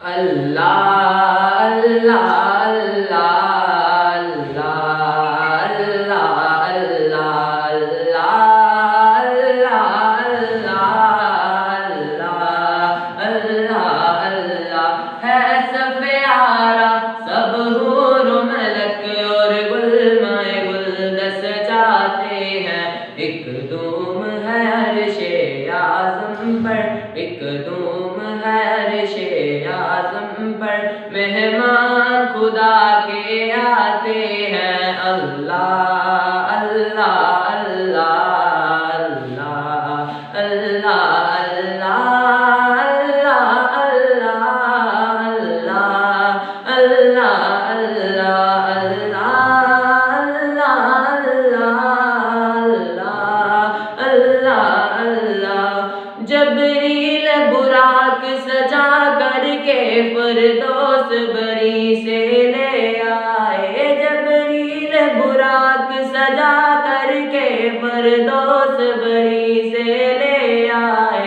अल्लाह अल्लाह एक धूम है अर्शे आज़म पर, एक धूम है अर्शे आज़म पर, मेहमान खुदा के आते हैं। अल्लाह अल्लाह अल्लाह अल्लाह अल्लाह अल्लाह अल्लाह अल्लाह अल्लाह अल्लाह जबरील बुराक सजा करके फिरदौस बरी से ले आए। जबरील बुराक सजा करके फिरदौस बरी से ले आए।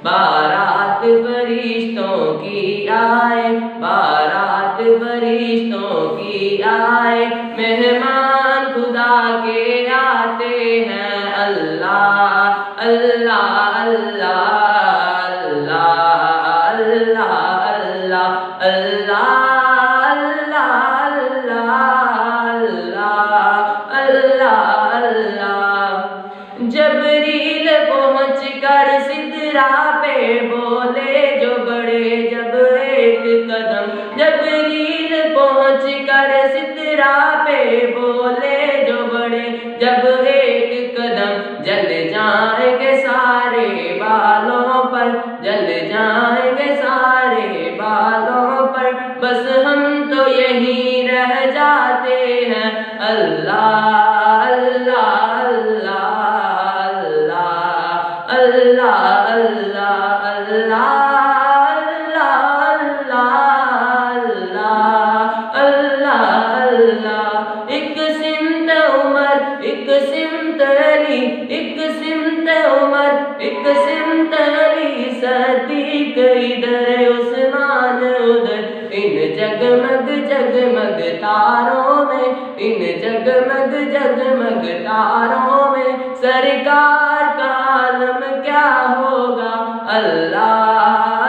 बारात फरिश्तों की आए, बारात फरिश्तों की आए, मेहमान खुदा के आते हैं। अल्लाह अल्लाह अल्लाह अल्लाह अल्लाह अल्लाह अल्लाह अल्लाह। जबरील पहुँच कर सिदरा पे बोले जो बड़े जब एक कदम। जबरील पहुँच कर सिदरा पे बोले जो बड़े जब एक कदम। जल जाएंगे सारे बालों पर, जल जाएंगे सारे बालों पर, बस हम तो यहीं रह जाते हैं। अल्लाह अल्लाह अल्लाह अल्लाह अल्लाह अल्लाह अल्लाह अल्लाह। एक सिमत उमर एक सिमत अली, एक सिमत उमर एक सिमत अली, सदीक इधर उस्मान उधर। इन जगमग जगमग तारों में, इन जगमग जगमग तारों में, सरकार का आलम क्या होगा। अल्लाह